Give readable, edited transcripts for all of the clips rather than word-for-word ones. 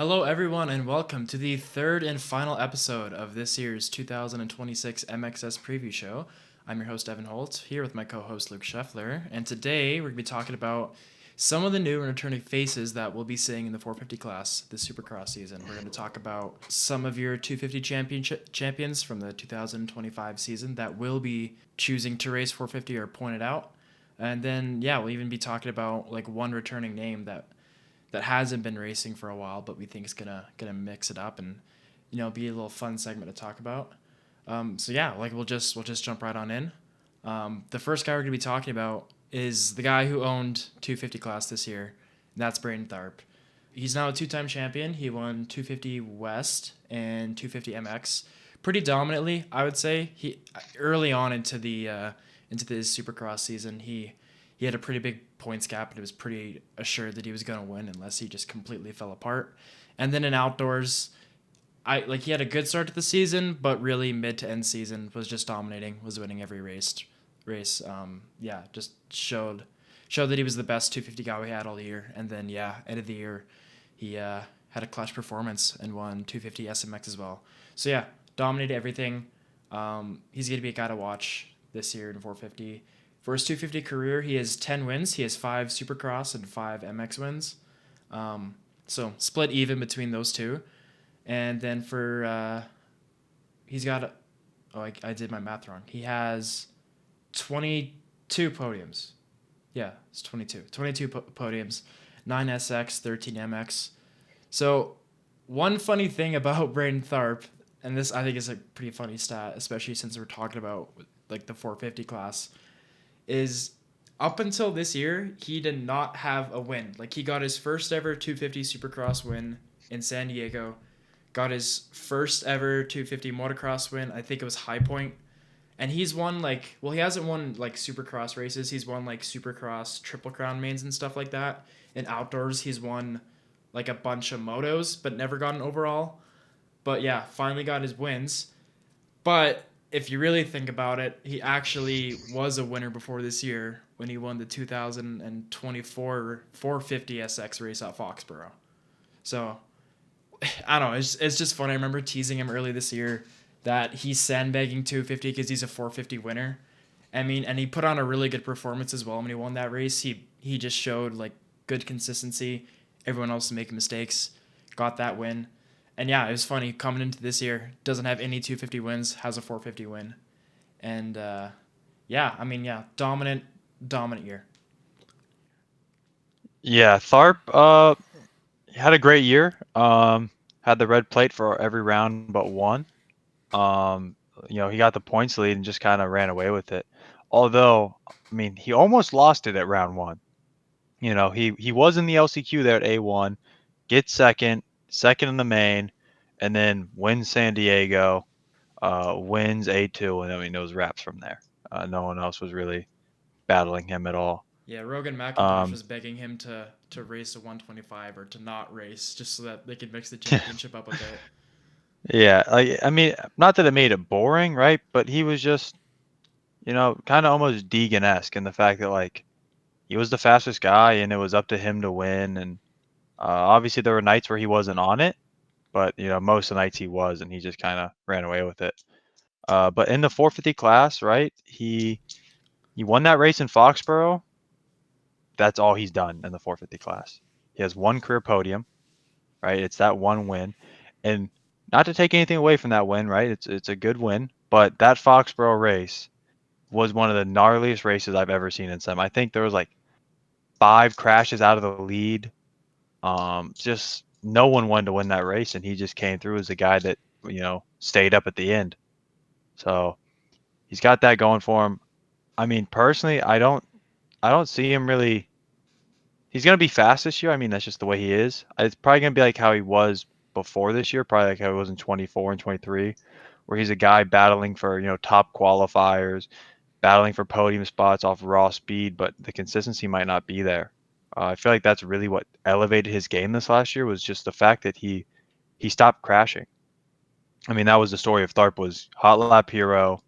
Hello, everyone, and welcome to the third and final episode of this year's 2026 MXS preview show. I'm your host, Evan Holte, here with my co host, Luke Scheffler, and today we're going to be talking about some of the new and returning faces that we'll be seeing in the 450 class this Supercross season. We're going to talk about some of your 250 champions from the 2025 season that will be choosing to race 450 or pointed out. And then, we'll even be talking about like one returning name that hasn't been racing for a while, but we think is gonna mix it up and be a little fun segment to talk about. We'll just jump right on in. The first guy we're gonna be talking about is the guy who owned 250 class this year. And that's Brayden Tharp. He's now a two-time champion. He won 250 West and 250 MX pretty dominantly, I would say. He early on into this Supercross season, he had a pretty big points gap, and it was pretty assured that he was going to win unless he just completely fell apart. And then in outdoors, he had a good start to the season, but really mid to end season was just dominating, was winning every race. Just showed that he was the best 250 guy we had all year. And then end of the year, he had a clutch performance and won 250 SMX as well. So dominated everything. He's gonna be a guy to watch this year in 450. For his 250 career, he has 10 wins. He has 5 Supercross and 5 MX wins. So split even between those two. And then he's got, I did my math wrong. He has 22 podiums. Yeah, it's 22. 22 podiums, 9 SX, 13 MX. So one funny thing about Brayden Tharp, and this I think is a pretty funny stat, especially since we're talking about like the 450 class, is up until this year, he did not have a win. Like, he got his first ever 250 Supercross win in San Diego, got his first ever 250 motocross win. I think it was High Point. And he's won, he hasn't won, Supercross races. He's won, Supercross Triple Crown mains and stuff like that. In outdoors, he's won, a bunch of motos, but never got an overall. But, finally got his wins. But if you really think about it, he actually was a winner before this year when he won the 2024 450 SX race at Foxborough. So, I don't know. It's just fun. I remember teasing him early this year that he's sandbagging 250 because he's a 450 winner. I mean, and he put on a really good performance as well when he won that race. He just showed, good consistency. Everyone else was making mistakes. Got that win. And it was funny coming into this year. Doesn't have any 250 wins, has a 450 win, and dominant year. Yeah, Tharp had a great year. Had the red plate for every round but one. He got the points lead and just kind of ran away with it. Although, he almost lost it at round one. He was in the LCQ there at A1, gets second in the main, and then wins San Diego, wins A2, and then those wraps from there. No one else was really battling him at all. Yeah, Rogan McIntosh was begging him to race a 125 or to not race just so that they could mix the championship up a bit. Yeah, not that it made it boring, right? But he was just, kind of almost Deegan-esque in the fact that, he was the fastest guy and it was up to him to win. And obviously there were nights where he wasn't on it, but, most of the nights he was, and he just kind of ran away with it. But in the 450 class, right, he won that race in Foxborough. That's all he's done in the 450 class. He has one career podium, right? It's that one win. And not to take anything away from that win, right? It's a good win, but that Foxborough race was one of the gnarliest races I've ever seen in sim. I think there was 5 crashes out of the lead. Just no one wanted to win that race, and he just came through as a guy that stayed up at the end. So he's got that going for him. Personally, I don't see him really. He's gonna be fast this year. That's just the way he is. It's probably gonna be like how he was before this year, probably like how he was in 24 and 23, where he's a guy battling for top qualifiers, battling for podium spots off raw speed, but the consistency might not be there. I feel like that's really what elevated his game this last year, was just the fact that he stopped crashing. That was the story of Tharp, was hot lap hero,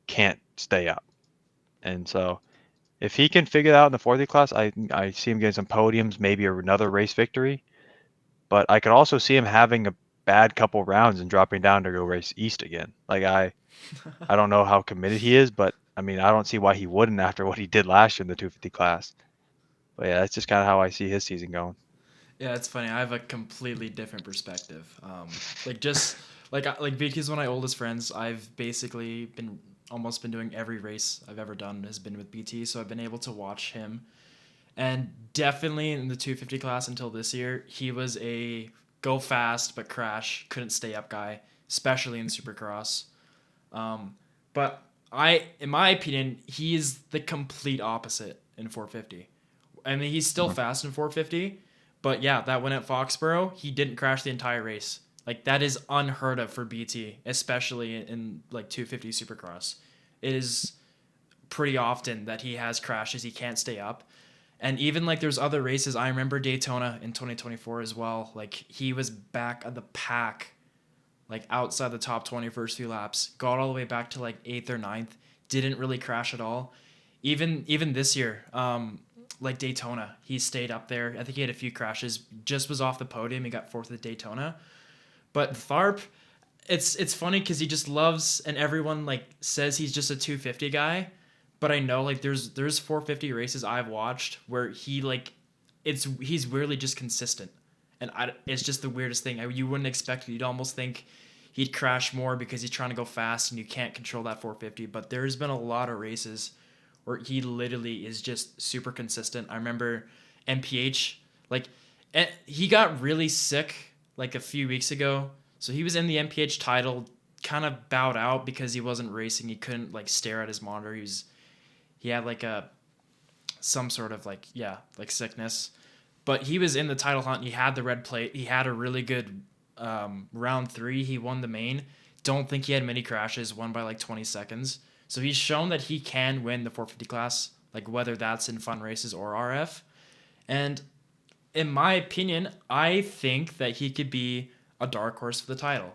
can't stay up. And so if he can figure it out in the 450 class, I see him getting some podiums, maybe another race victory. but I could also see him having a bad couple rounds and dropping down to go race East again. Like I don't know how committed he is, but I mean, I don't see why he wouldn't after what he did last year in the 250 class. But yeah, that's just kind of how I see his season going. Yeah, it's funny. I have a completely different perspective. Like just like BT's one of my oldest friends. I've basically been almost been doing every race I've ever done has been with BT, so I've been able to watch him. And definitely in the 250 class until this year, he was a go fast but crash, couldn't stay up guy, especially in Supercross. But in my opinion, he is the complete opposite in 450. I mean, he's still fast in 450, but yeah, that win at Foxborough, he didn't crash the entire race. Like that is unheard of for BT, especially in like 250 Supercross. It is pretty often that he has crashes, he can't stay up. And even like there's other races. I remember Daytona in 2024 as well. Like he was back of the pack, like outside the top 20 first few laps, got all the way back to like eighth or ninth, didn't really crash at all. Even this year, like Daytona, he stayed up there. I think he had a few crashes, just was off the podium. He got fourth at Daytona. But Tharp, it's funny because he just loves, and everyone like says he's just a 250 guy. But I know like there's 450 races I've watched where he like he's weirdly just consistent, and it's just the weirdest thing. You wouldn't expect it. You'd almost think he'd crash more because he's trying to go fast and you can't control that 450. But there's been a lot of races where he literally is just super consistent. I remember MPH, like he got really sick like a few weeks ago, so he was in the MPH title, kind of bowed out because he wasn't racing. He couldn't like stare at his monitor. He had like some sort of like sickness, but he was in the title hunt. He had the red plate. He had a really good round 3. He won the main. Don't think he had many crashes. Won by like 20 seconds. So he's shown that he can win the 450 class, like whether that's in fun races or RF. And in my opinion, I think that he could be a dark horse for the title.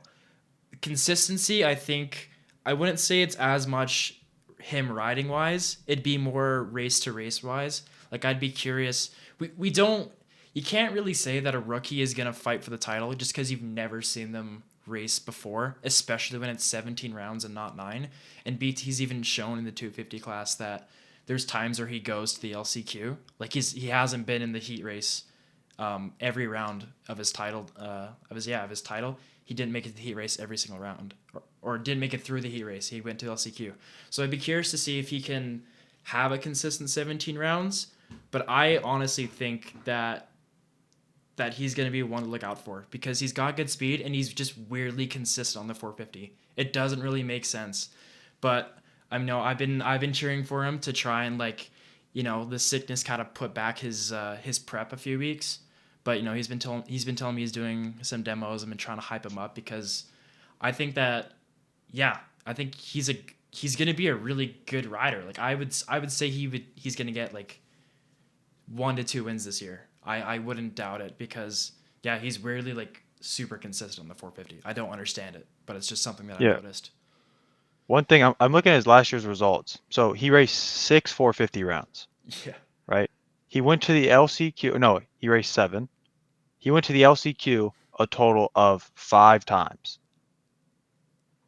Consistency, I think I wouldn't say it's as much him riding wise. It'd be more race to race wise. Like I'd be curious. We don't. You can't really say that a rookie is gonna fight for the title just because you've never seen them race before, especially when it's 17 rounds and not 9. And BT's even shown in the 250 class that there's times where he goes to the LCQ. Like he hasn't been in the heat race every round of his title. Of his title. He didn't make it to the heat race every single round, or didn't make it through the heat race. He went to LCQ. So I'd be curious to see if he can have a consistent 17 rounds. But I honestly think that he's going to be one to look out for because he's got good speed and he's just weirdly consistent on the 450. It doesn't really make sense, but I've been cheering for him to try and the sickness kind of put back his prep a few weeks. But he's been telling me he's doing some demos. I've been trying to hype him up because I think that he's gonna be a really good rider. Like I would say he's gonna get like 1 to 2 wins this year. I wouldn't doubt it because he's rarely like super consistent on the 450. I don't understand it, but it's just something that I noticed. One thing I'm looking at his last year's results. So he raced 6 450 rounds. Yeah. Right. He went to the LCQ. No, he raced 7. He went to the LCQ a total of 5 times.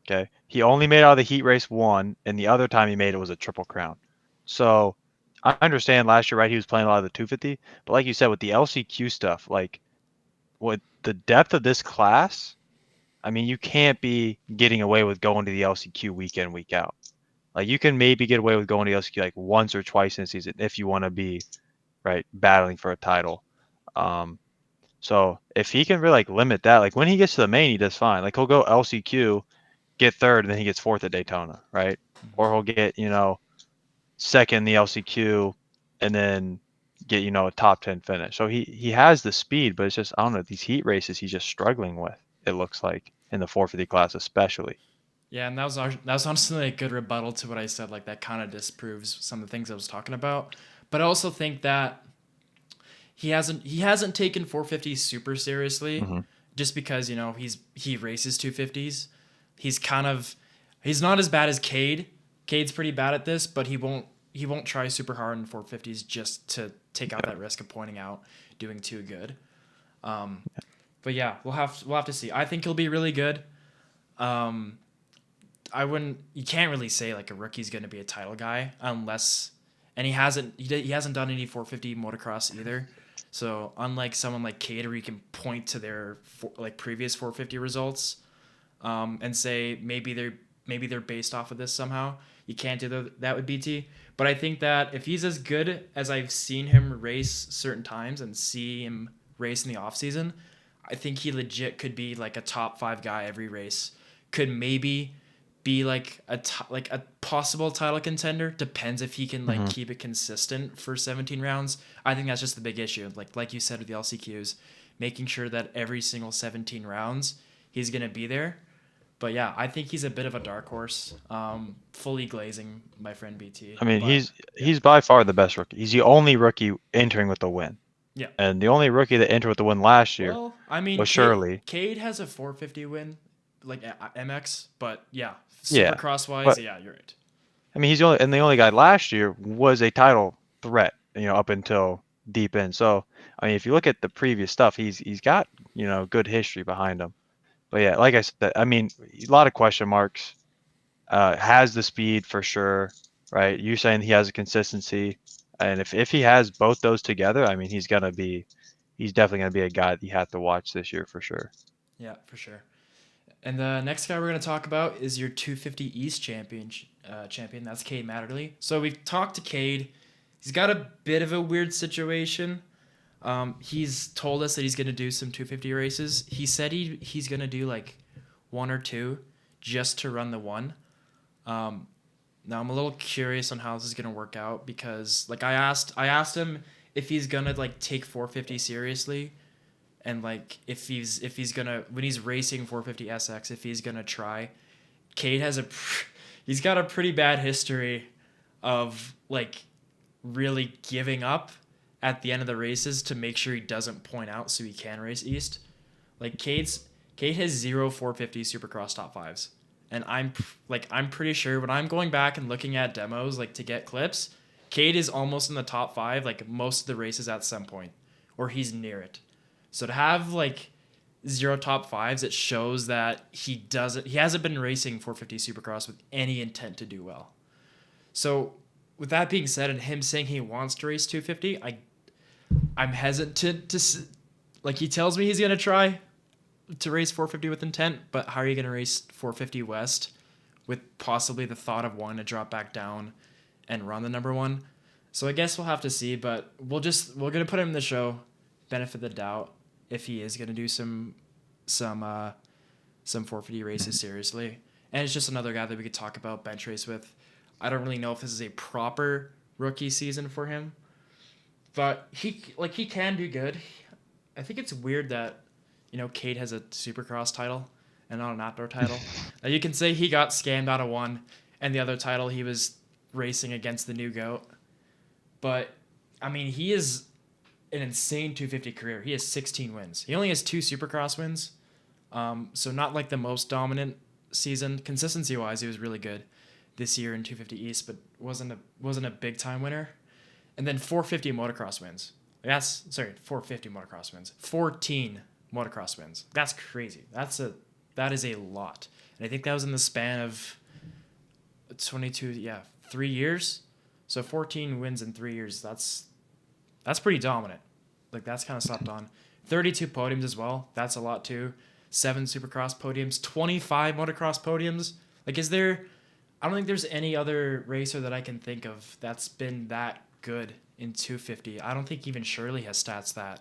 Okay. He only made out of the heat race 1, and the other time he made it was a triple crown. So I understand last year, right? He was playing a lot of the 250, but like you said, with the LCQ stuff, like with the depth of this class, I mean, you can't be getting away with going to the LCQ week in, week out. Like you can maybe get away with going to the LCQ like once or twice in a season if you want to be right battling for a title. So if he can really like limit that, like when he gets to the main, he does fine. Like he'll go LCQ, get third, and then he gets fourth at Daytona, right? Or he'll get second in the LCQ, and then get a top 10 finish. So he has the speed, but it's just I don't know, these heat races he's just struggling with. It looks like in the 450 class especially. Yeah, and that was honestly a good rebuttal to what I said. Like that kind of disproves some of the things I was talking about. But I also think that he hasn't taken 450 super seriously, just because he races 250s. He's not as bad as Kade. Cade's pretty bad at this, but he won't try super hard in 450s just to take out that risk of pointing out doing too good. But yeah, we'll have to see. I think he'll be really good. Um, you can't really say like a rookie's going to be a title guy unless, and he hasn't done any 450 motocross either. So unlike someone like Kade, where you can point to their like previous 450 results, and say maybe they're based off of this somehow. You can't do that with BT. But I think that if he's as good as I've seen him race certain times and see him race in the off season, I think he legit could be like a top 5 guy every race. Could maybe be like like a possible title contender. Depends if he can like Hmm. keep it consistent for 17 rounds. I think that's just the big issue. Like you said with the LCQs, making sure that every single 17 rounds he's gonna be there. But yeah, I think he's a bit of a dark horse. Fully glazing my friend BT. I mean, But yeah, he's by far the best rookie. He's the only rookie entering with a win, yeah. and the only rookie that entered with a win last year Well, I mean, was Shirley. Cade has a 450 win, like MX. But yeah, Yeah, Supercross wise, but yeah, you're right. I mean, the only guy last year was a title threat, up until deep in. So, I mean, if you look at the previous stuff, he's got, good history behind him. But yeah, like I said, I mean, a lot of question marks. Has the speed for sure, right? You're saying he has a consistency, and if he has both those together, I mean, he's definitely gonna be a guy that you have to watch this year for sure. Yeah, for sure. And the next guy we're gonna talk about is your 250 East champion. That's Kade Matherly. So we've talked to Kade. He's got a bit of a weird situation. He's told us that he's gonna do some 250 races. He said he's gonna do like one or two just to run the one. Now I'm a little curious on how this is gonna work out because like I asked him if he's gonna like take 450 seriously and like if he's gonna when he's racing 450 SX if he's gonna try. Kade he's got a pretty bad history of like really giving up at the end of the races to make sure he doesn't point out so he can race East. Like Cade has zero 450 Supercross top fives, and I'm pretty sure when I'm going back and looking at demos like to get clips, Cade is almost in the top 5 like most of the races at some point, or he's near it. So to have like zero top fives, it shows that he hasn't been racing 450 Supercross with any intent to do well. So with that being said, and him saying he wants to race 250, I'm hesitant to like he tells me he's gonna try to race 450 with intent, but how are you gonna race 450 West with possibly the thought of wanting to drop back down and run the number one? So I guess we'll have to see, but we're gonna put him in the show, benefit of the doubt, if he is gonna do some 450 races seriously. And it's just another guy that we could talk about bench race with. I don't really know if this is a proper rookie season for him, but he can do good. I think it's weird that Cade has a Supercross title and not an outdoor title. Now you can say he got scammed out of one, and the other title he was racing against the new goat. But I mean, he is an insane 250 career. He has 16 wins. He only has 2 Supercross wins, so not like the most dominant season. Consistency wise, he was really good this year in 250 East, but wasn't a big time winner. And then 450 motocross wins. 450 motocross wins. 14 motocross wins. That's crazy. That is a lot. And I think that was in the span of 3 years. So 14 wins in 3 years. That's pretty dominant. Like that's kind of slept on. 32 podiums as well. That's a lot too. 7 Supercross podiums, 25 motocross podiums. Like I don't think there's any other racer that I can think of that's been that good in 250. I don't think even Shirley has stats that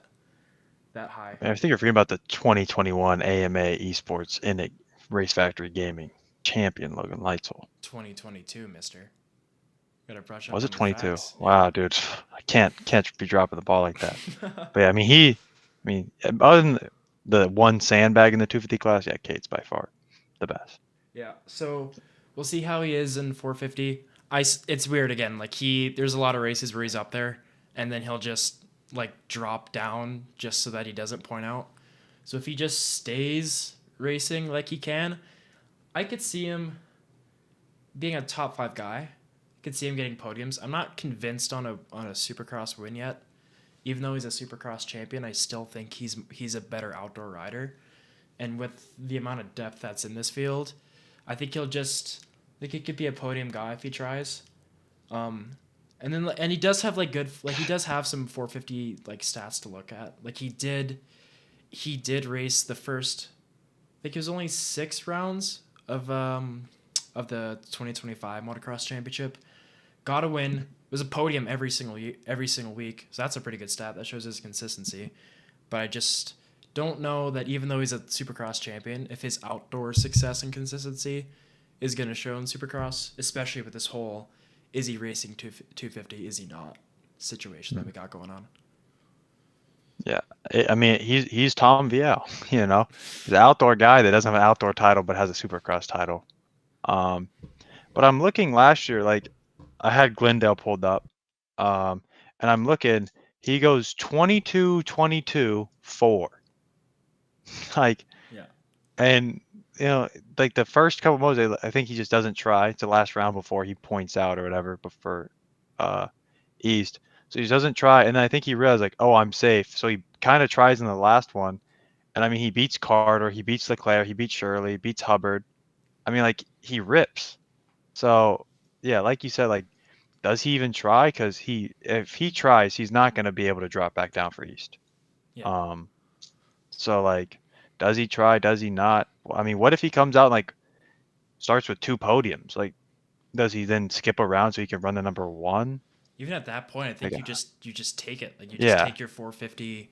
high. I think you're forgetting about the 2021 AMA Esports in a Race Factory Gaming champion Logan Lightsole. 2022, mister. Gotta brush up Was on it your 22? facts. Wow, dude, I can't be dropping the ball like that. But yeah, I mean, other than the one sandbag in the 250 class, yeah, Kate's by far the best. Yeah. So we'll see how he is in 450. It's weird again. Like there's a lot of races where he's up there, and then he'll just like drop down just so that he doesn't point out. So if he just stays racing like he can, I could see him being a top 5 guy. I could see him getting podiums. I'm not convinced on a Supercross win yet, even though he's a Supercross champion, I still think he's a better outdoor rider. And with the amount of depth that's in this field, I think he could be a podium guy if he tries. And he does have he does have some 450 like stats to look at. Like he did race the first, I think it was only 6 rounds of the 2025 motocross championship. Got a win. Was a podium every single week. So that's a pretty good stat. That shows his consistency. But I just don't know that even though he's a Supercross champion, if his outdoor success and consistency is going to show in Supercross, especially with this whole is he racing 250, is he not situation that we got going on. Yeah, I mean, he's Tom Viel, He's an outdoor guy that doesn't have an outdoor title but has a Supercross title. But I'm looking last year, like I had Glendale pulled up, and I'm looking, he goes 22-22-4. Like, yeah. And, like the first couple modes, I think he just doesn't try. It's the last round before he points out or whatever before East. So he doesn't try. And then I think he realized, like, oh, I'm safe. So he kind of tries in the last one. And, I mean, he beats Carter. He beats Leclerc. He beats Shirley. Beats Hubbard. I mean, like, he rips. So, yeah, like you said, like, does he even try? Because if he tries, he's not going to be able to drop back down for East. Yeah. So, like, does he try? Does he not? I mean, what if he comes out and, like, starts with 2 podiums? Like, does he then skip around so he can run the number 1? Even at that point, I think Like, you just take it. Like you just yeah. take your 450,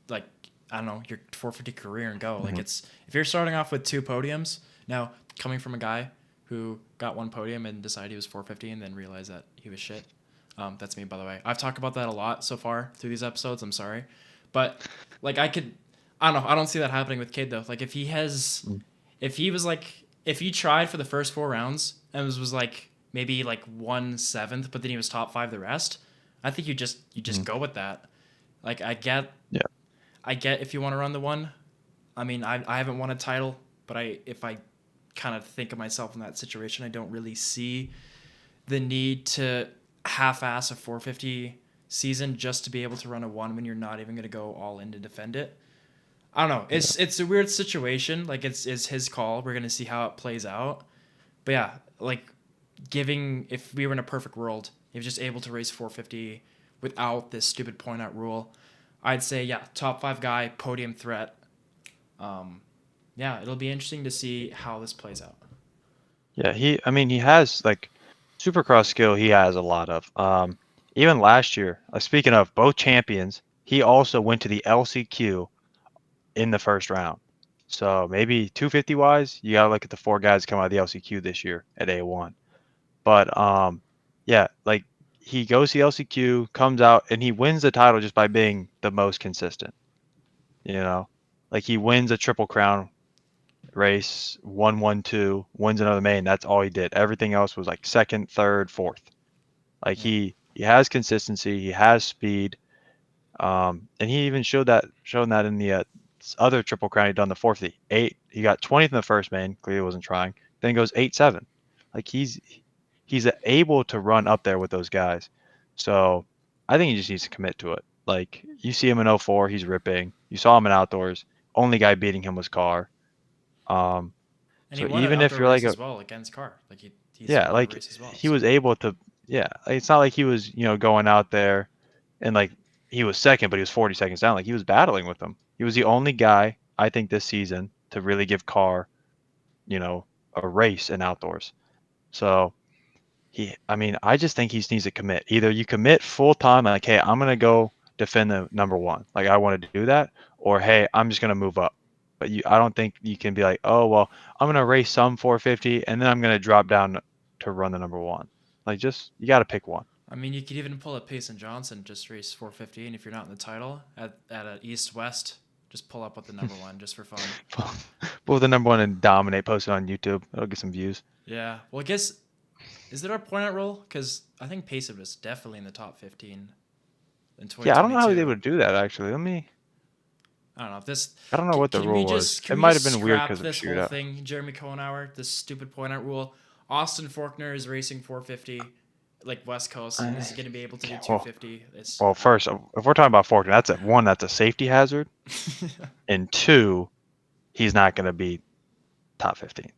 like I don't know, your 450 career and go. Mhm. Like if you're starting off with 2 podiums, now coming from a guy who got 1 podium and decided he was 450 and then realized that he was shit. That's me, by the way. I've talked about that a lot so far through these episodes. I'm sorry, but like I don't know. I don't see that happening with Kade though. Like if he tried for the first 4 rounds and was like maybe like 1/7, but then he was top 5 the rest, I think you just go with that. Like I get if you want to run the 1. I mean, I haven't won a title, but if I kind of think of myself in that situation, I don't really see the need to half-ass a 450 season just to be able to run a 1 when you're not even going to go all in to defend it. I don't know. It's a weird situation. Like it's his call. We're going to see how it plays out. But yeah, like if we were in a perfect world, he was just able to race 450 without this stupid point out rule, I'd say, yeah, top 5 guy, podium threat. Yeah, it'll be interesting to see how this plays out. Yeah, he has like Supercross skill. He has a lot of. Even last year, speaking of both champions, he also went to the LCQ in the first round. So maybe 250 wise, you gotta look at the 4 guys coming out of the LCQ this year at A1. But yeah, like he goes to the LCQ, comes out, and he wins the title just by being the most consistent. Like he wins a Triple Crown race, 1-1-2, wins another main. That's all he did. Everything else was like 2nd, 3rd, 4th. Like he has consistency, he has speed, and he even shown that in the other Triple Crown he'd done, the 450. He got 20th in the first main, clearly wasn't trying. Then goes 8-7. Like he's able to run up there with those guys. So I think he just needs to commit to it. Like you see him in 04, he's ripping. You saw him in outdoors. Only guy beating him was Carr. And so he won even an if you're like as well against Carr, like he's yeah, like race as well, he was able to, yeah. Like, it's not like he was going out there and like he was second, but he was 40 seconds down. Like he was battling with them. He was the only guy I think this season to really give Carr, a race in outdoors. So I just think he needs to commit. Either you commit full time, like, hey, I'm gonna go defend the number 1, like I want to do that, or hey, I'm just gonna move up. But I don't think you can be like, oh well, I'm gonna race some 450 and then I'm gonna drop down to run the number 1. Like you got to pick one. I mean, you could even pull a Payson Johnson, just race 450, and if you're not in the title at an East-West, just pull up with the number 1 just for fun. Pull the number 1 and dominate. Post it on YouTube. It'll get some views. Yeah. Well, I guess, is there a point out rule? Because I think Payson was definitely in the top 15 in 2022. Yeah, I don't know how he was able to do that actually. I don't know if this. I don't know what the rule was. It might have been weird because of this whole shootout. thing, Jeremy Cohenauer, this stupid point out rule. Austin Faulkner is racing 450. like West Coast is going to be able to do well, 250. well, first, if we're talking about Forkner, that's a safety hazard, and 2, he's not going to be top 15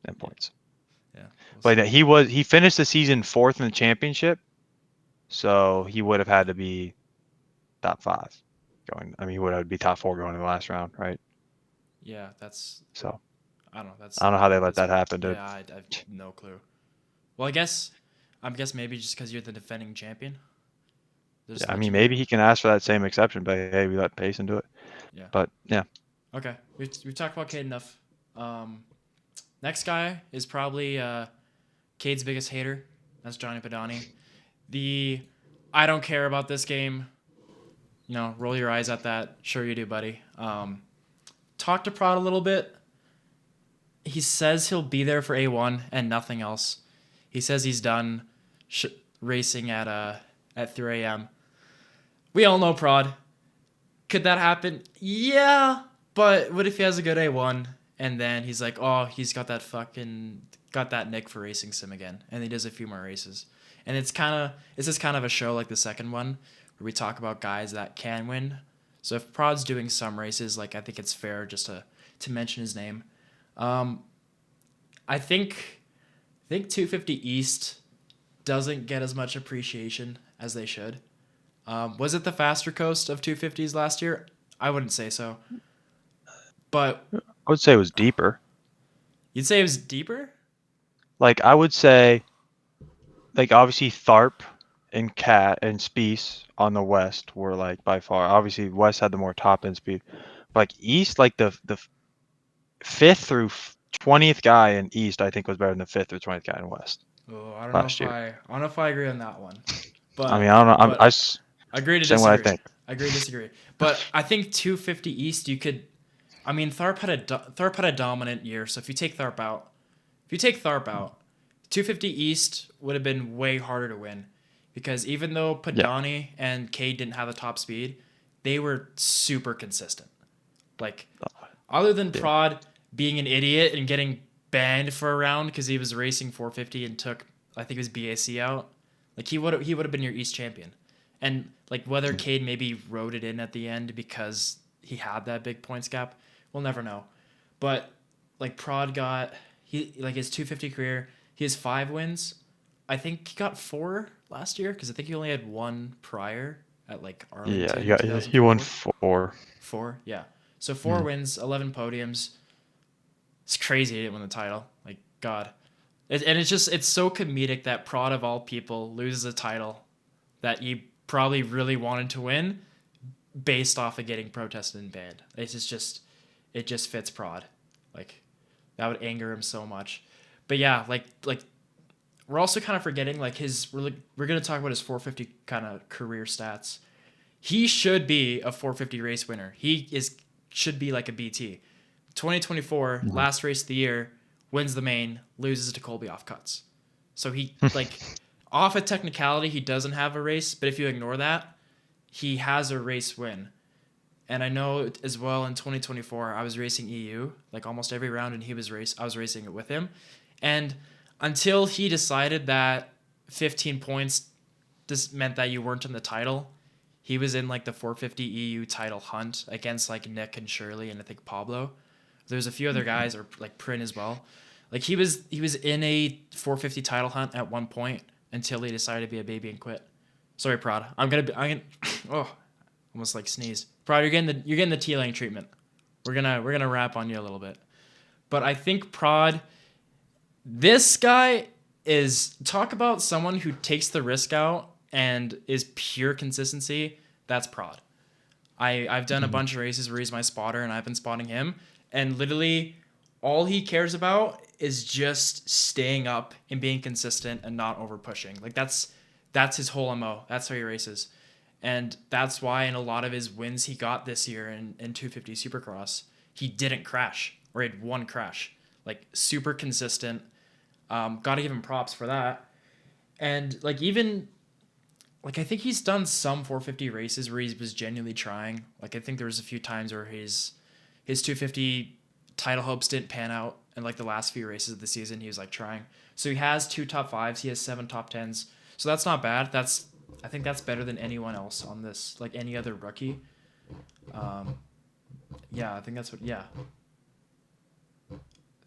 in points. Yeah. But he finished the season 4th in the championship, so he would have had to be top 5 going. I mean, he would have to be top 4 going in the last round, right? Yeah, that's. So I don't know. I don't know how they let that happen, dude. Yeah, I have no clue. Well, I guess maybe just because you're the defending champion. Yeah, I mean, maybe he can ask for that same exception, but hey, we let Payson do it. Yeah. But yeah. Okay, we've talked about Kade enough. Next guy is probably Cade's biggest hater. That's Johnny Padani. I don't care about this game. You know, roll your eyes at that. Sure you do, buddy. Talk to Prod a little bit. He says he'll be there for A1 and nothing else. He says he's done racing at 3 a.m. We all know Prod. Could that happen? Yeah, but what if he has a good A1 and then he's like, oh, he's got that nick for racing sim again, and he does a few more races. And it's just kind of a show like the second one where we talk about guys that can win. So if Prod's doing some races, like I think it's fair just to mention his name. I think 250 East doesn't get as much appreciation as they should. Was it the faster coast of 250s last year? I wouldn't say so. But I would say it was deeper. You'd say it was deeper? Like, I would say, like, obviously Tharp and Cat and Spieth on the West were, like, by far. Obviously, West had the more top-end speed. But, like, East, like, the 5th through 20th guy in East, I think, was better than the 5th through 20th guy in West. Oh, I don't know if I agree on that one. But I mean, I don't know. I agree to disagree. What I think. I agree to disagree. But I think 250 East, you could. I mean, Tharp had a dominant year. So if you take Tharp out, 250 East would have been way harder to win, because even though Padani and Kade didn't have the top speed, they were super consistent. Like, other than Prod being an idiot and getting banned for a round because he was racing 450 and took, I think it was BAC out, like he would have been your East champion. And like whether Kade maybe rode it in at the end because he had that big points gap, we'll never know. But like Prod got his 250 career, he has 5 wins. I think he got 4 last year because I think he only had 1 prior at like Arlington. Yeah, he won 4. 4, yeah. So 4 wins, 11 podiums. It's crazy he didn't win the title. Like, God. And it's so comedic that Prod of all people loses a title that he probably really wanted to win based off of getting protested and banned. It just fits Prod. Like, that would anger him so much. But yeah, like we're also kind of forgetting like we're going to talk about his 450 kind of career stats. He should be a 450 race winner. Should be like a BT. 2024, last race of the year, wins the main, loses to Colby off cuts. So he like off a technicality, he doesn't have a race, but if you ignore that, he has a race win. And I know as well in 2024, I was racing EU like almost every round, and I was racing it with him. And until he decided that 15 points just meant that you weren't in the title, he was in like the 450 EU title hunt against like Nick and Shirley and I think Pablo. There's a few other guys, or like Prin as well. Like he was in a 450 title hunt at one point until he decided to be a baby and quit. Sorry, Prod. I'm gonna almost like sneeze. Prod, you're getting the T-Lane treatment. We're gonna rap on you a little bit. But I think Prod, this guy is, talk about someone who takes the risk out and is pure consistency. That's Prod. I've done a bunch of races where he's my spotter and I've been spotting him, and literally all he cares about is just staying up and being consistent and not over pushing. Like that's his whole MO. That's how he races. And that's why in a lot of his wins he got this year in 250 Supercross, he didn't crash, or he had 1 crash. Like super consistent. Got to give him props for that. And like even like I think he's done some 450 races where he was genuinely trying. Like I think there was a few times where his 250 title hopes didn't pan out, and like the last few races of the season he was like trying. So he has 2 top 5s, he has 7 top 10s. So that's not bad. I think that's better than anyone else on this, like any other rookie. Yeah, I think that's what. Yeah, I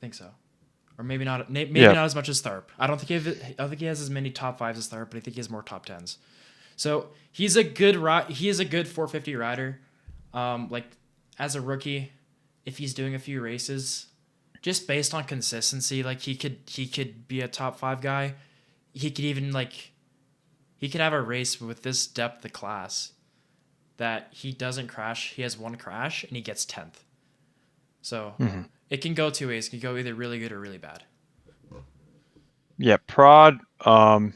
think so. Or maybe not. Maybe Yeah. not as much as Tharp. I don't think he has as many top fives as Tharp, but I think he has more top tens. So he's a good He is a good 450 rider. Like as a rookie, if he's doing a few races, just based on consistency, like he could be a top 5 guy. He could even he could have a race with this depth of class that he doesn't crash. He has one crash and he gets 10th. So it can go two ways. It can go either really good or really bad. Yeah, Prod. I'm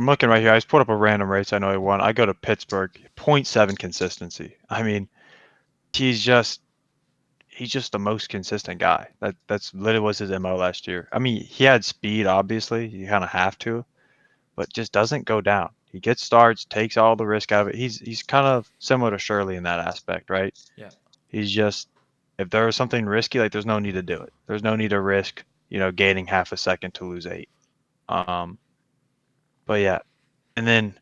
looking right here. I just put up a random race. I know he won. I go to Pittsburgh. 0.7 consistency. I mean, he's just the most consistent guy. That's literally was his MO last year. I mean, he had speed, obviously. You kind of have to, but just doesn't go down. He gets starts, takes all the risk out of it. He's kind of similar to Shirley in that aspect, right? Yeah. He's just, if there was something risky, like there's no need to do it. There's no need to risk, gaining half a second to lose 8. But yeah, and then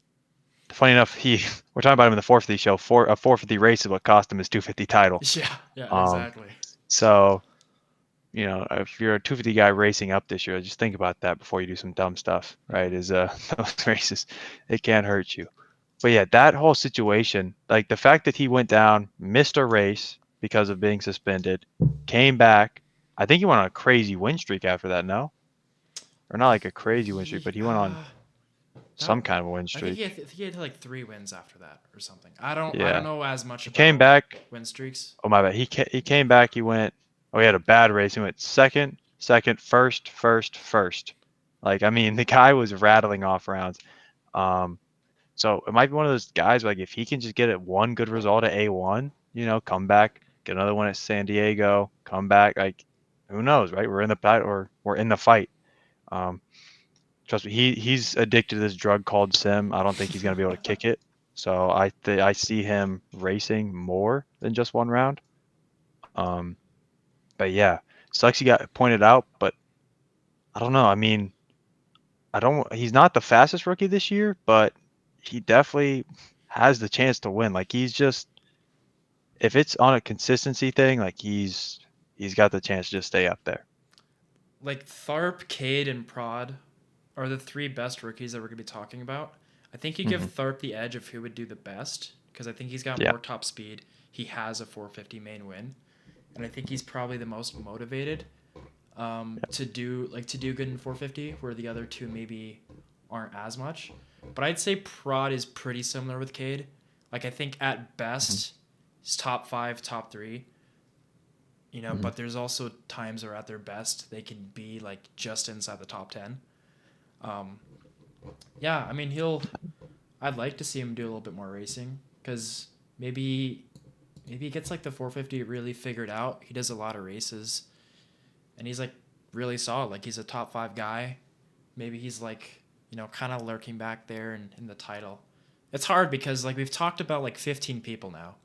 funny enough, we're talking about him in the 450 show. A 450 race is what cost him his 250 title. Yeah, exactly. So, if you're a 250 guy racing up this year, just think about that before you do some dumb stuff, right? Those races, it can't hurt you. But yeah, that whole situation, like the fact that he went down, missed a race because of being suspended, came back. I think he went on a crazy win streak after that, no? Or not like a crazy win streak, but he went on some kind of a win streak. I think he had like 3 wins after that or something. I don't know as much He about came back. win streaks. Oh my bad. He came back. He went. Oh, he had a bad race. He went second, first. Like, I mean, the guy was rattling off rounds. So it might be one of those guys like if he can just get one good result at A1, come back, get another one at San Diego, come back. Like, who knows, right? We're in the fight, or we're in the fight. Trust me, he's addicted to this drug called sim. I don't think he's gonna be able to kick it. So I see him racing more than just one round. But yeah, sucks he got pointed out, but I don't know. I mean, he's not the fastest rookie this year, but he definitely has the chance to win. Like he's just, if it's on a consistency thing, like he's got the chance to just stay up there. Like Tharp, Kade, and Prod are the 3 best rookies that we're gonna be talking about. I think you give Tharp the edge of who would do the best because I think he's got more top speed. He has a 450 main win, and I think he's probably the most motivated to do good in 450, where the other 2 maybe aren't as much. But I'd say Prod is pretty similar with Kade. Like I think at best he's top 5, top 3. But there's also times where at their best they can be like just inside the top 10. Yeah, I mean I'd like to see him do a little bit more racing because maybe he gets like the 450 really figured out. He does a lot of races and he's like really solid. Like he's a top 5 guy. Maybe he's like, kind of lurking back there in the title. It's hard because like we've talked about like 15 people now.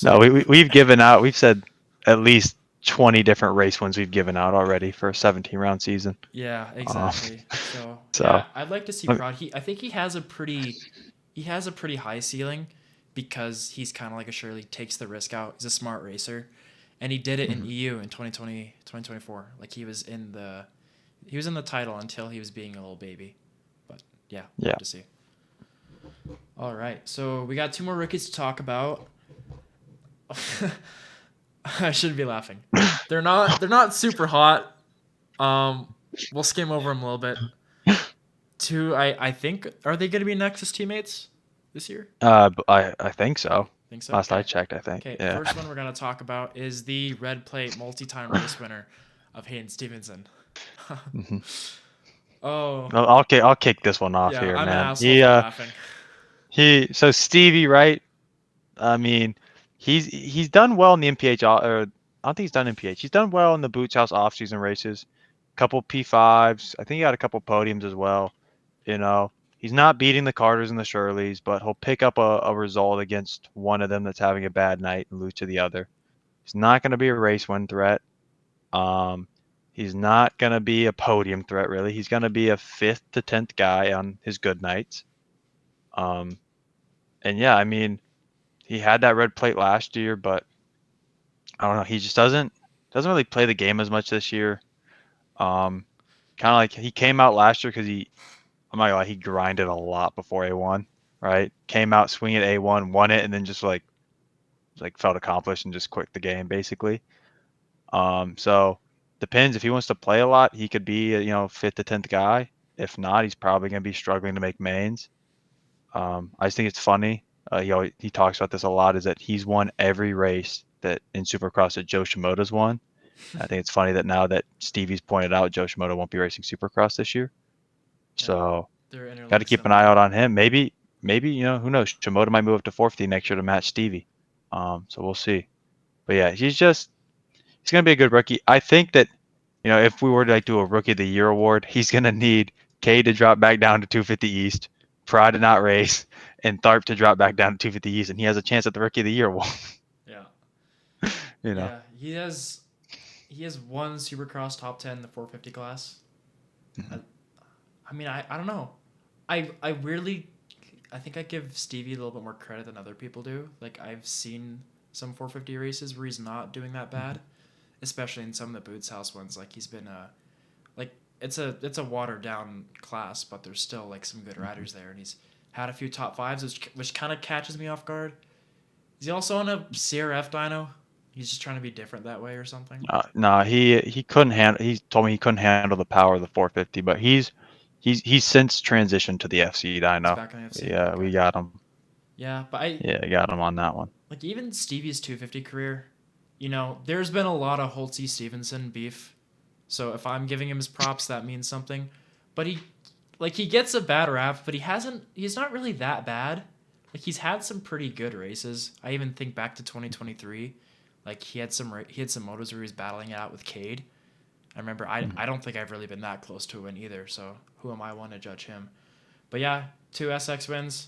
No, we've given out. We've said at least 20 different race wins we've given out already for a 17-round season. Yeah, exactly. Yeah, I'd like to see Prod. I think he has a pretty high ceiling because he's kind of like a Shirley, takes the risk out. He's a smart racer, and he did it in EU in 2024. Like he was in the title until he was being a little baby. But yeah, good to see. All right, so we got 2 more rookies to talk about. I shouldn't be laughing. They're not super hot. We'll skim over them a little bit. 2, I think, are they going to be Nexus teammates this year? I think so. Last I checked, I think. Okay, yeah. First one we're going to talk about is the red plate multi-time race winner of Hayden Stevenson. Oh. I'll kick this one off here, I'm man. an asshole for laughing. So Stevie, right? I mean, he's done well in the MPH, or I don't think he's done MPH. He's done well in the Boots House off-season races. Couple P5s. I think he got a couple podiums as well. He's not beating the Carters and the Shirleys, but he'll pick up a result against one of them that's having a bad night and lose to the other. He's not going to be a race win threat. He's not going to be a podium threat, really. He's going to be a 5th to 10th guy on his good nights. And yeah, I mean, he had that red plate last year, but I don't know. He just doesn't really play the game as much this year. Kind of like he came out last year because I'm not gonna lie, he grinded a lot before A1, right? Came out swinging at A1, won it, and then just like felt accomplished and just quit the game basically. So depends if he wants to play a lot, he could be a, 5th to 10th guy. If not, he's probably gonna be struggling to make mains. I just think it's funny. He talks about this a lot. Is that he's won every race that in Supercross that Joe Shimoda's won. I think it's funny that now that Stevie's pointed out Joe Shimoda won't be racing Supercross this year. Yeah, So they're got to interlinked keep an eye somehow. out on him. Maybe who knows? Shimoda might move up to 450 next year to match Stevie. So we'll see. But yeah, he's gonna be a good rookie. I think that if we were to like do a Rookie of the Year award, he's gonna need Kade to drop back down to 250 East, Pride to not race, and Tharp to drop back down to 250 East, and he has a chance at the Rookie of the Year award. Yeah. you know. Yeah, he has one Supercross top 10 in the 450 class. Mhm. I mean, I don't know. I weirdly, I think I give Stevie a little bit more credit than other people do. Like, I've seen some 450 races where he's not doing that bad, especially in some of the Boots House ones. Like, he's been like it's a watered down class, but there's still like some good riders there, and he's had a few top fives, which kind of catches me off guard. Is he also on a CRF dyno? He's just trying to be different that way or something. No, he couldn't handle. He told me he couldn't handle the power of the 450, but he's since transitioned to the FC He's dyno. back on FC. Yeah, Okay. we got him. Yeah, but I Yeah, got him on that one. like even Stevie's 250 career. There's been a lot of Holte Stevenson beef. So if I'm giving him his props, that means something. But he gets a bad rap, but he's not really that bad. Like, he's had some pretty good races. I even think back to 2023. Like, he had some motos where he was battling it out with Kade. I remember I don't think I've really been that close to a win either, so who am I one to judge him? But yeah, 2 SX wins,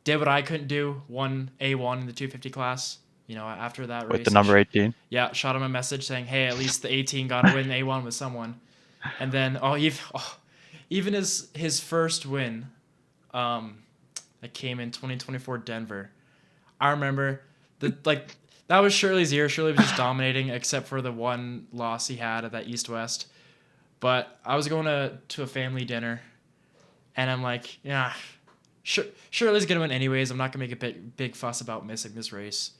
did what I couldn't do, won A1 in the 250 class, after that race. With the number 18. Yeah, shot him a message saying, hey, at least the 18 got to win A1 with someone. And then, even his first win, that came in 2024 Denver. I remember that was Shirley's year. Shirley was just dominating, except for the one loss he had at that East-West. But I was going to a family dinner, and I'm like, yeah, Shirley's gonna win anyways. I'm not gonna make a big fuss about missing this race.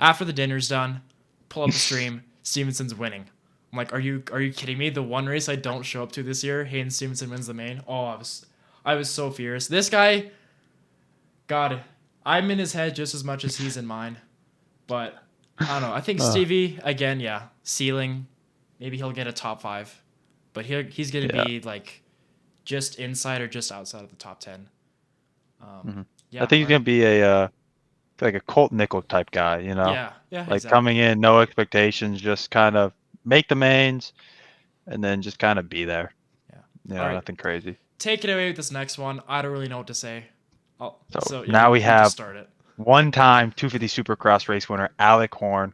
After the dinner's done, pull up the stream. Stevenson's winning. I'm like, are you kidding me? The one race I don't show up to this year, Hayden Stevenson wins the main. Oh, I was so furious. This guy, God, I'm in his head just as much as he's in mine. But I don't know. I think Stevie, again, yeah, ceiling. Maybe he'll get a top 5, but he's gonna be like just inside or just outside of the top 10. Yeah, I think he's gonna be like a Colt Nickel type guy, Yeah, like exactly. coming in, no expectations, just kind of make the mains, and then just kind of be there. Yeah. All right. Nothing crazy. Take it away with this next one. I don't really know what to say. So Yeah, now we you have just start it. one-time 250 Supercross race winner Alec Horn.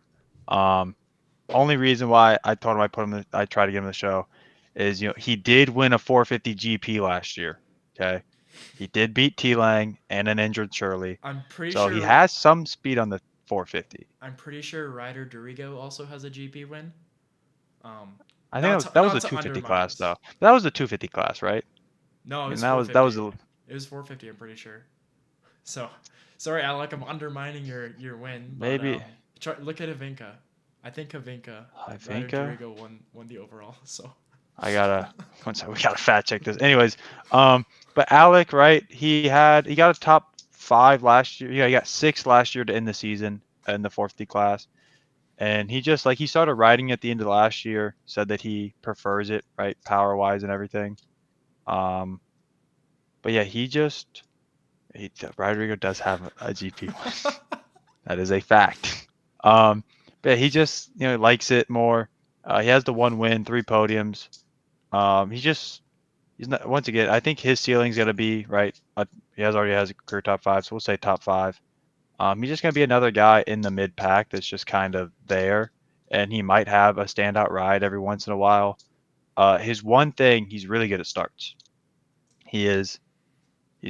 Only reason why I told him I tried to get him the show is he did win a 450 GP last year. Okay, he did beat T Lang and an injured Shirley, I'm pretty so sure he has some speed on the 450. I'm pretty sure Ryder Dorigo also has a GP win. I think that was the 250 class though. That was the 250 class, right? No, it was And 450. that was the It was 450. I'm pretty sure. So, sorry, Alec. I'm undermining your win. But, maybe. Look at Havinka. I think Havinka. Havinka? Ryder Dorigo won the overall. So. We gotta fact check this. Anyways, but Alec, right? He got a top 5 last year. Yeah, he got 6 last year to end the season in the 450 class, and he just he started riding at the end of last year. Said that he prefers it, right, power wise and everything. But yeah, Rodrigo does have a GP win. That is a fact. But he just likes it more. He has the 1 win, 3 podiums. He's not, once again, I think his ceiling's gonna be right. He already has a career top 5, so we'll say top 5. He's just gonna be another guy in the mid pack that's just kind of there, and he might have a standout ride every once in a while. His one thing, he's really good at starts. He's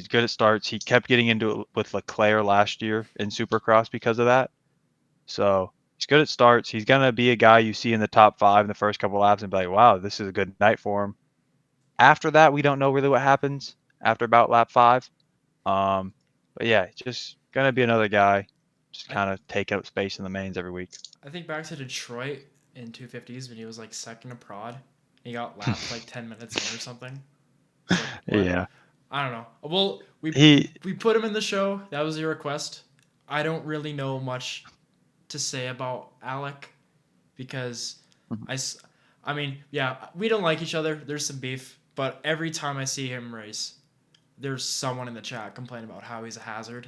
good at starts. He kept getting into it with Leclerc last year in Supercross because of that. So he's good at starts. He's gonna be a guy you see in the top 5 in the first couple laps and be like, wow, this is a good night for him. After that, we don't know really what happens after about lap 5. But yeah, just gonna be another guy, just kind of taking up space in the mains every week. I think back to Detroit in 250s when he was like second to prod. He got lapped like 10 minutes in or something. Like, yeah. I don't know. Well, we put him in the show. That was your request. I don't really know much to say about Alec because I mean, yeah, we don't like each other. There's some beef, but every time I see him race, there's someone in the chat complaining about how he's a hazard.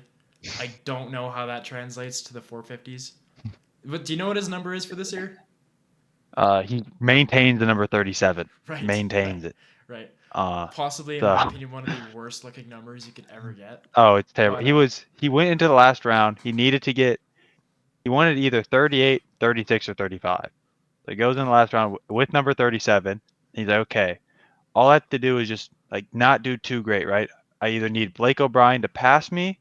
I don't know how that translates to the 450s. But do you know what his number is for this year? He maintains the number 37. Right. Maintains it. Right. Possibly, in so, my opinion, one of the worst looking numbers you could ever get. Oh, it's terrible. But, he went into the last round. He wanted either 38, 36, or 35. So he goes in the last round with number 37. He's like, okay, all I have to do is just like not do too great, right? I either need Blake O'Brien to pass me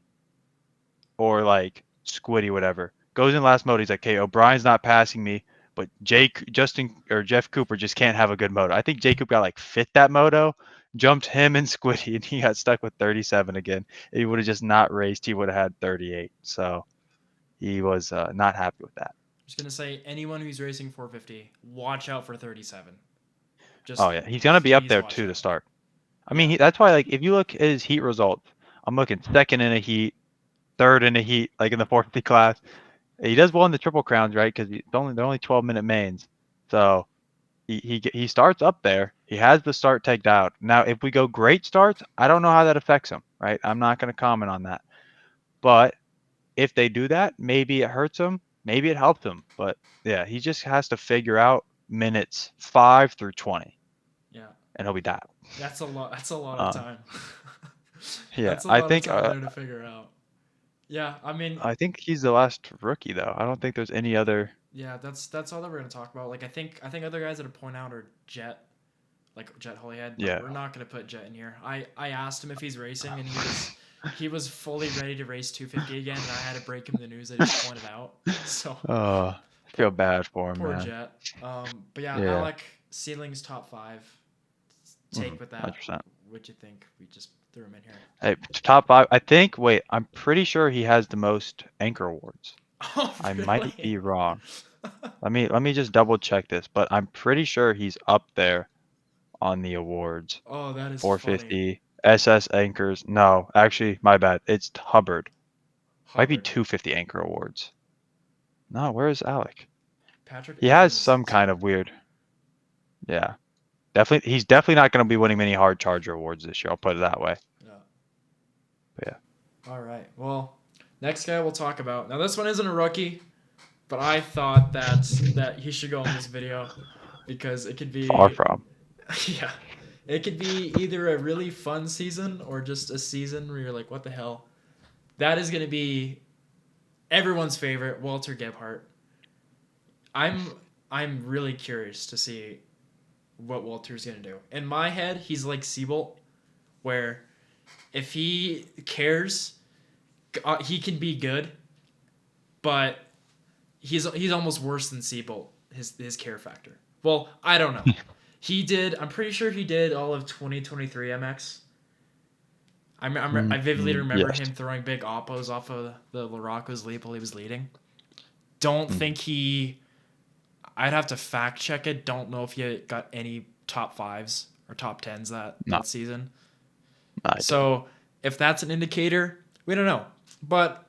or like Squiddy, whatever. Goes in last mode. He's like, okay, O'Brien's not passing me, but Jeff Cooper just can't have a good moto. I think Jacob got like 5th that moto, jumped him and Squiddy, and he got stuck with 37 again. If he would have just not raced, he would have had 38. So he was not happy with that. I'm just gonna say, anyone who's racing 450, watch out for 37. Oh yeah, he's gonna be up there too to start. I mean, that's why like if you look at his heat results, I'm looking second in a heat, third in a heat, like in the 450 class. He does well in the Triple Crowns, right? Because they're only 12-minute mains, so he starts up there. He has the start tagged out. Now, if we go great starts, I don't know how that affects him, right? I'm not gonna comment on that, but if they do that, maybe it hurts him, maybe it helps him. But yeah, he just has to figure out minutes 5 through 20. Yeah. And he'll be dialed. That's a lot. That's a lot of time. Yeah, that's a lot of time there to figure out. Yeah, I mean, I think he's the last rookie though. I don't think there's any other. Yeah, that's all that we're gonna talk about. Like I think other guys that would point out are Jet, like Jet Holyhead. Yeah. We're not gonna put Jet in here. I asked him if he's racing, and he was fully ready to race 250 again, and I had to break him the news that he just pointed out. So. I feel bad for him, Poor man. Jet. But yeah, Alec ceilings top 5. Take with that. 100%. What'd you think? We just threw him in here. Hey, top 5. I think. Wait, I'm pretty sure he has the most anchor awards. Oh, really? I might be wrong. Let me just double check this, but I'm pretty sure he's up there on the awards. Oh, that is 450 funny. SS anchors. No, actually, my bad. It's Hubbard. Might be 250 anchor awards. No, where is Alec? Patrick. He has some kind of weird. Yeah. Definitely, he's definitely not going to be winning many hard charger awards this year. I'll put it that way. Yeah. But yeah. All right. Well, next guy we'll talk about. Now this one isn't a rookie, but I thought that he should go in this video because it could be far from. Yeah, it could be either a really fun season or just a season where you're like, what the hell? That is going to be everyone's favorite, Walter Gebhardt. I'm really curious to see what Walter's going to do. In my head, he's like Seabolt, where if he cares, he can be good, but he's almost worse than Seabolt, his care factor. Well, I don't know. I'm pretty sure he did all of 2023 MX. I vividly remember him throwing big oppos off of the Larocco's lead while he was leading. Don't think I'd have to fact check it. Don't know if he got any top 5s or top 10s that season. So if that's an indicator, we don't know. But,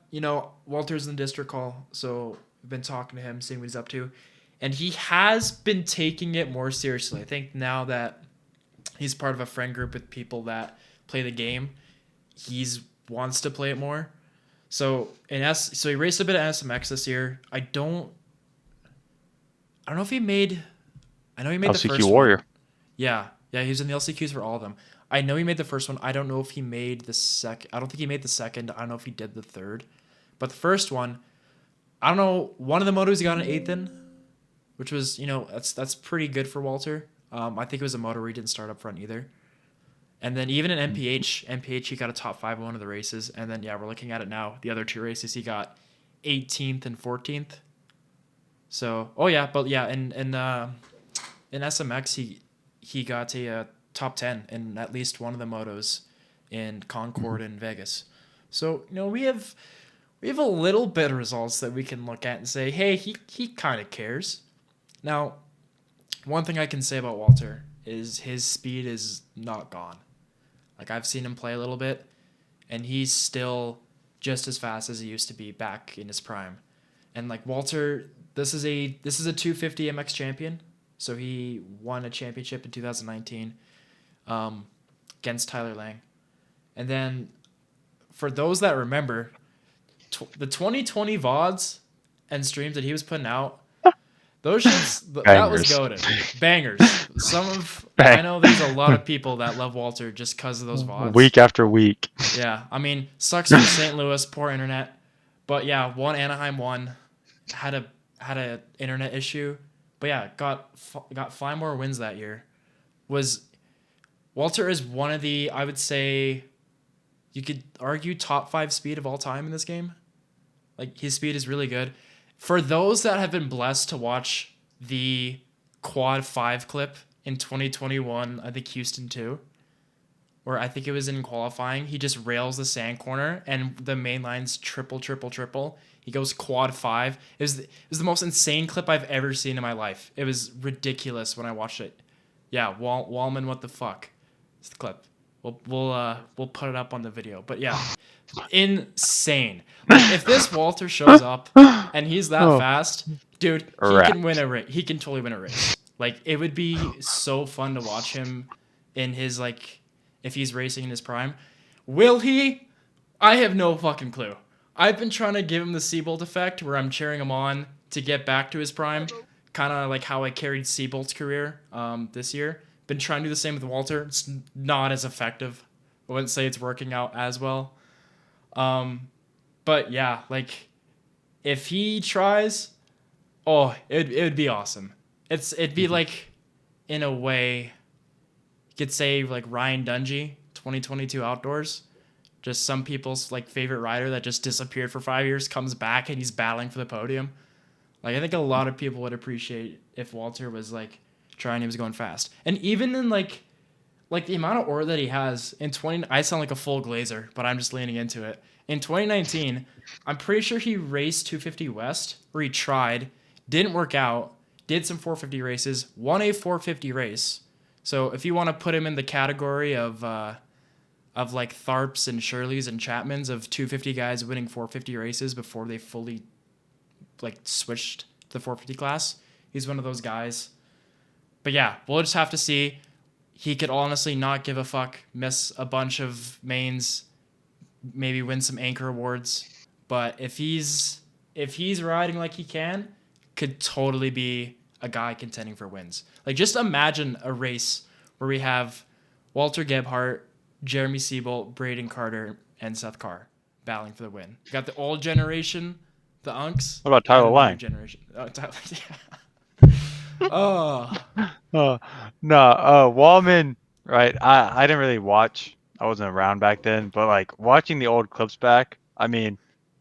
Walter's in the district call, so we've been talking to him, seeing what he's up to. And he has been taking it more seriously. I think now that he's part of a friend group with people that play the game, he wants to play it more. So he raced a bit of SMX this year. I don't know if he made. I know he made LCQ the first Warrior. one. Yeah, he was in the LCQs for all of them. I know he made the first one. I don't know if he made the second. I don't think he made the second. I don't know if he did the third. But the first one, I don't know. One of the motos he got an 8th in, which was that's pretty good for Walter. I think it was a moto where he didn't start up front either. And then even in MPH he got a top 5 in one of the races. And then we're looking at it now. The other 2 races he got 18th and 14th. So in SMX he got a top 10 in at least one of the motos in Concord and Vegas. So we have a little bit of results that we can look at and say, hey, he kind of cares. Now, one thing I can say about Walter is his speed is not gone. Like, I've seen him play a little bit, and he's still just as fast as he used to be back in his prime. And like Walter, this is a 250 MX champion, so he won a championship in 2019 against Tyler Lang. And then for those that remember, the 2020 VODs and streams that he was putting out, those shits, that was goated. Bangers. I know there's a lot of people that love Walter just because of those VODs. Week after week. Yeah, I mean, sucks for St. Louis, poor internet. But yeah, won Anaheim, had a internet issue. But yeah, got 5 more wins that year. Walter is one of the, I would say, you could argue top 5 speed of all time in this game. Like, his speed is really good. For those that have been blessed to watch the Quad 5 clip in 2021, I think Houston 2, where I think it was in qualifying, he just rails the sand corner and the main line's triple. He goes Quad 5. It was the most insane clip I've ever seen in my life. It was ridiculous when I watched it. Yeah, Wallman, what the fuck? It's the clip. We'll put it up on the video. But yeah, insane. Like, if this Walter shows up and he's that fast, dude, he can win a race. He can totally win a race. Like, it would be so fun to watch him in his, like, if he's racing in his prime. Will he? I have no fucking clue. I've been trying to give him the Seabolt effect where I'm cheering him on to get back to his prime. Kind of like how I carried Seabolt's career this year. Been trying to do the same with Walter. It's not as effective. I wouldn't say it's working out as well. But yeah, like, if he tries, it would be awesome. It'd be like, in a way, you could say like Ryan Dungey, 2022 Outdoors. Just some people's like favorite rider that just disappeared for 5 years comes back and he's battling for the podium. Like, I think a lot of people would appreciate if Walter was like trying, he was going fast. And even in like the amount of ore that he has in 20, I sound like a full glazer, but I'm just leaning into it. In 2019, I'm pretty sure he raced 250 West, where he tried, didn't work out, did some 450 races, won a 450 race. So if you want to put him in the category of like Tharps and Shirleys and Chapmans, of 250 guys winning 450 races before they fully like switched to the 450 class, he's one of those guys. But yeah, we'll just have to see. He could honestly not give a fuck, miss a bunch of mains, maybe win some anchor awards. But if he's riding like he could totally be a guy contending for wins. Like, just imagine a race where we have Walter Gebhardt, Jeremy Seabolt, Brayden Carter, and Seth Carr battling for the win. You got the old generation, the Unks. What about Tyler Lang? Generation. Oh, Tyler, yeah. No, Wallman, right? I didn't really watch. I wasn't around back then, but like watching the old clips back, I mean,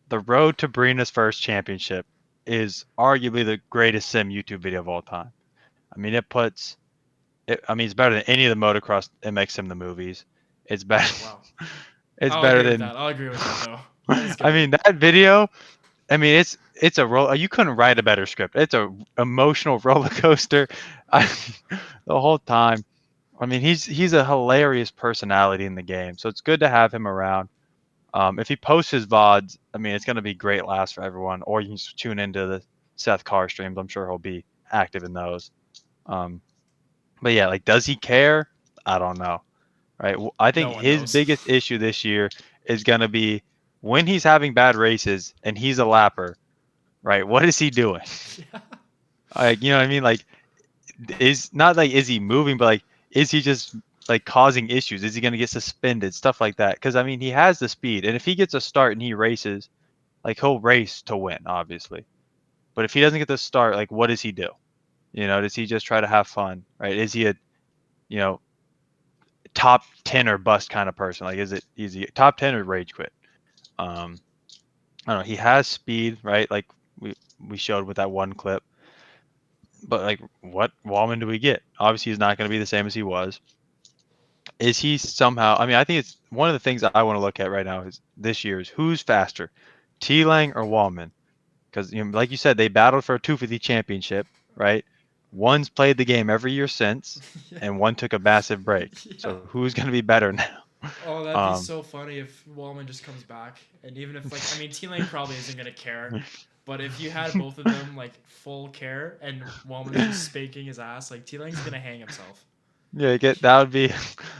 the road to Brina's first championship is arguably the greatest sim YouTube video of all time. I mean, it's better than any of the motocross MX sim the movies. It's better. Wow. I'll agree with that though. I mean, that video. I mean, it's a roll. You couldn't write a better script. It's a emotional roller coaster. The whole time. I mean, he's a hilarious personality in the game, so it's good to have him around. If he posts his VODs, I mean, it's gonna be great laughs for everyone. Or you can just tune into the Seth Carr streams. I'm sure he'll be active in those. But yeah, like, does he care? I don't know. Right? I think his biggest issue this year is gonna be when he's having bad races and he's a lapper. Right? What is he doing? Yeah. Like, you know what I mean? Like, is he moving, but like, is he just like causing issues? Is he going to get suspended? Stuff like that. Because I mean, he has the speed, and if he gets a start and he races, like, he'll race to win, obviously. But if he doesn't get the start, like, what does he do? You know, does he just try to have fun, right? Is he a, you know, top 10 or bust kind of person? Like, is he top 10 or rage quit? I don't know. He has speed, right? Like we showed with that one clip. But like, what Wallman do we get? Obviously, he's not going to be the same as he was. Is he somehow? I mean, I think it's one of the things that I want to look at right now is this year's who's faster, T-Lang or Wallman? Because like you said, they battled for a 250 championship, right? One's played the game every year since, Yeah. and one took a massive break. Yeah. So who's going to be better now? Oh, that'd be so funny if Wallman just comes back, and even if like I mean T-Lane probably isn't gonna care, but if you had both of them like full care and Wallman is just spanking his ass, like T-Lane's gonna hang himself. Yeah, that would be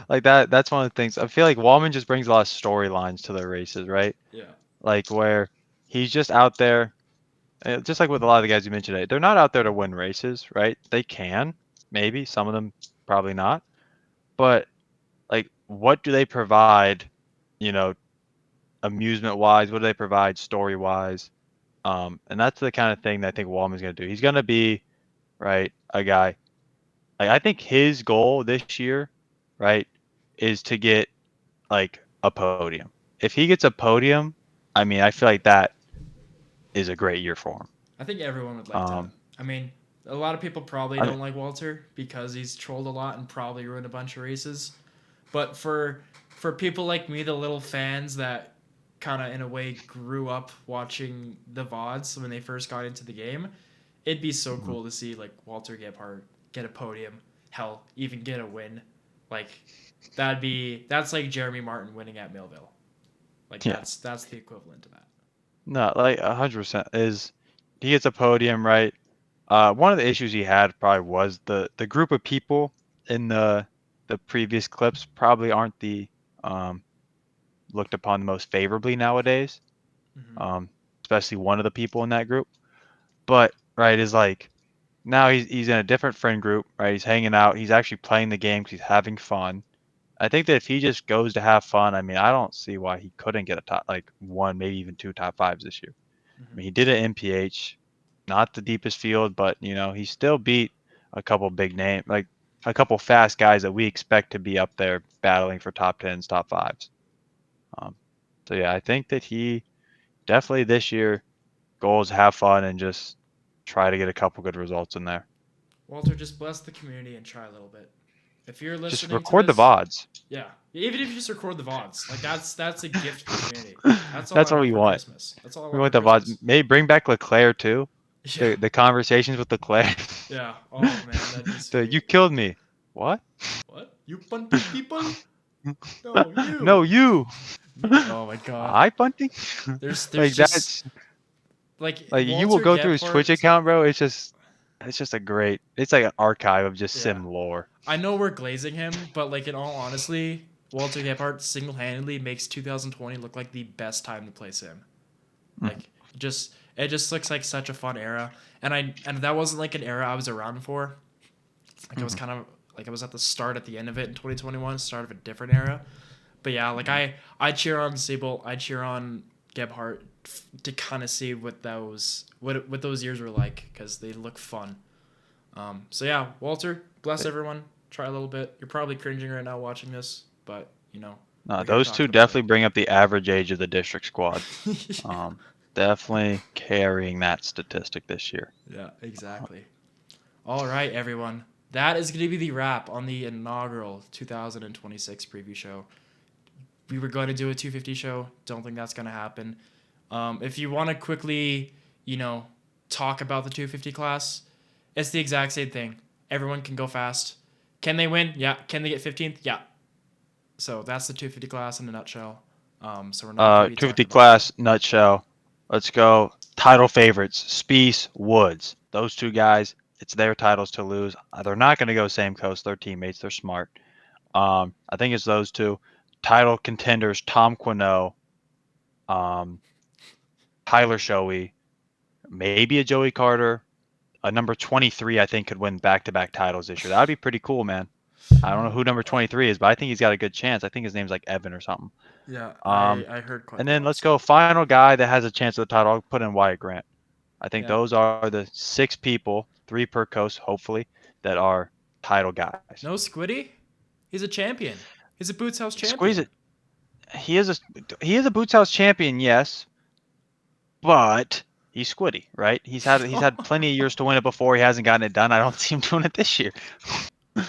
like that. That's one of the things. I feel like Wallman just brings a lot of storylines to the races, right? Yeah. Like where he's just out there, just like with a lot of the guys you mentioned today. They're not out there to win races, right? They can, maybe some of them, probably not. But like, what do they provide? You know, amusement wise, what do they provide story wise? And that's the kind of thing that I think Wallman's gonna do. He's gonna be right a guy. Like I think his goal this year, right, is to get like a podium. If he gets a podium, I mean, I feel like that is a great year for him. I think everyone would like that. Um, I mean, a lot of people probably I mean, don't like Walter because he's trolled a lot and probably ruined a bunch of races. But for people like me, the little fans that kind of in a way grew up watching the VODs when they first got into the game, it'd be so mhm. cool to see like Walter Gebhardt get a podium, hell, even get a win. Like that's like Jeremy Martin winning at Millville. Like Yeah, that's the equivalent to that. no, like 100% is he gets a podium, right? One of the issues he had probably was the group of people in the previous clips probably aren't the um, looked upon the most favorably nowadays. Mm-hmm. Um, especially one of the people in that group. But right is like now he's in a different friend group, right? He's hanging out. He's actually playing the game 'cause he's having fun. I think that if he just goes to have fun, I mean, I don't see why he couldn't get a top like one, maybe even two top fives this year. I Mm-hmm. mean, he did it MPH, not the deepest field, but he still beat a couple big name, like a couple fast guys that we expect to be up there battling for top tens, top fives. Um, so yeah, I think that he definitely this year goals have fun and just try to get a couple good results in there. Walter, just bless the community and try a little bit. If you're Just listening to record the this, VODs. yeah, even if you just record the VODs, like that's a gift to the community. That's all I That's what want we for want. Christmas. That's all I We want for want the VODs. Christmas. Maybe bring back Leclerc too. Yeah, The conversations with Leclerc. yeah. Oh man, that'd be You sweet. killed me. What? What? You punting people? No, No, you. you. Oh my god. I punting? There's Like just that's like like you will Walter go through his Twitch Gebhardt. account, bro. It's just a great. It's like an archive of just Yeah, sim lore. I know we're glazing him, but like in all honesty, Walter Gebhardt single-handedly makes 2020 look like the best time to play sim. Mhm, Like just it just looks like such a fun era, and that wasn't like an era I was around for. Like it was mhm. kind of like I was at the end of it in 2021, start of a different era. But yeah, like I cheer on Siebel, I cheer on Gebhardt to kind of see what those years were like because they look fun. So yeah, Walter, bless everyone. Try a little bit. You're probably cringing right now watching this, but we're here Those two talking about definitely bring up the average age of the district squad. it. Um, Definitely carrying that statistic this year. Yeah, exactly. All right, everyone. That is going to be the wrap on the inaugural 2026 preview show. We were going to do a 250 show. Don't think that's going to happen. If you want to quickly, talk about the 250 class, it's the exact same thing. Everyone can go fast. Can they win? Yeah. Can they get 15th? Yeah. So that's the 250 class in a nutshell. So we're not going to be 250 talking about that. class nutshell. Let's go. Title favorites: Spieth, Woods. Those two guys. It's their titles to lose. They're not going to go same coast. They're teammates. They're smart. I think it's those two. Title contenders: Tom Quinault, um, Tyler Shoei, maybe a Joey Carter. A number 23, I think, could win back-to-back titles this year. That would be pretty cool, man. I don't know who number 23 is, but I think he's got a good chance. I think his name's like Evan or something. Yeah, Um, I heard quite and the then let's opposite. go final guy that has a chance at the title. I'll put in Wyatt Grant. I think Yeah. those are the 6 people 3 per coast, hopefully, that are title guys. No Squiddy? He's a champion. He's a Boots House Squiddy's champion. he is a Boots House champion, yes, but he's Squiddy, right? He's had plenty of years to win it before. He hasn't gotten it done. I don't see him doing it this year. I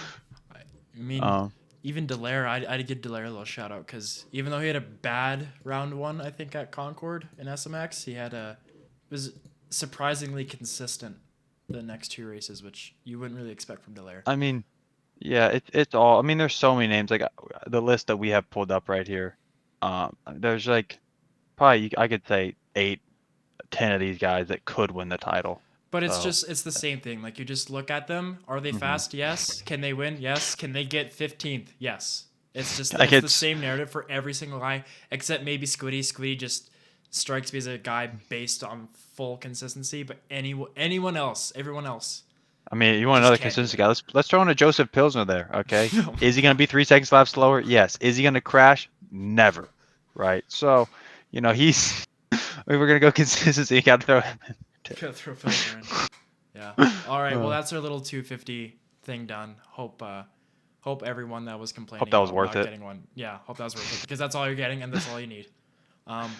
mean, even Dallaire, I'd give Dallaire a little shout out because even though he had a bad round 1, I think at Concord in SMX, he was surprisingly consistent the next 2 races, which you wouldn't really expect from Dallaire. I mean, yeah, it's all. I mean, there's so many names. Like the list that we have pulled up right here. There's like probably I could say 8, 10 of these guys that could win the title. But it's the same thing. Like you just look at them. Are they fast? Yes. Can they win? Yes. Can they get 15th? Yes. It's just Like, the it's- same narrative for every single guy, except maybe Squiddy. Squiddy just strikes me as a guy based on full consistency. But anyone else, everyone else. I mean, you want Just another can't consistency do guy? Let's throw in a Joseph Pilsner there. Okay, No. is he gonna be 3 seconds lap slower? Yes. Is he gonna crash? Never. Right. So, he's. We're gonna go consistency. You got to throw him in. Gotta throw Pilsner in. Yeah. All right. Well, that's our little 250 thing done. Hope everyone that was complaining. Hope that was about worth not it. Getting one. Yeah. Hope that was worth it because that's all you're getting and that's all you need.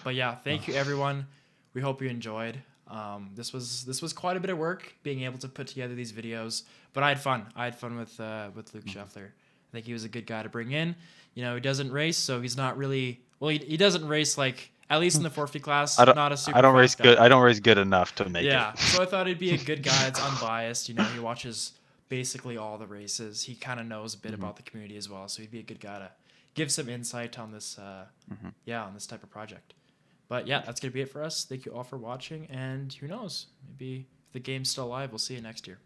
But yeah, thank you everyone. We hope you enjoyed. This was quite a bit of work being able to put together these videos, but I had fun. I had fun with Luke Scheffler. I think he was a good guy to bring in. He doesn't race, so he's not really. Well, he doesn't race like. At least in the 450 class, not a super I don't race fast good. guy. I don't race good enough to make it. Yeah, so I thought he'd be a good guy. It's unbiased. He watches basically all the races. He kind of knows a bit about the community as well, so he'd be a good guy to give some insight on this. On this type of project. But yeah, that's gonna be it for us. Thank you all for watching, and who knows? Maybe if the game's still alive, we'll see you next year.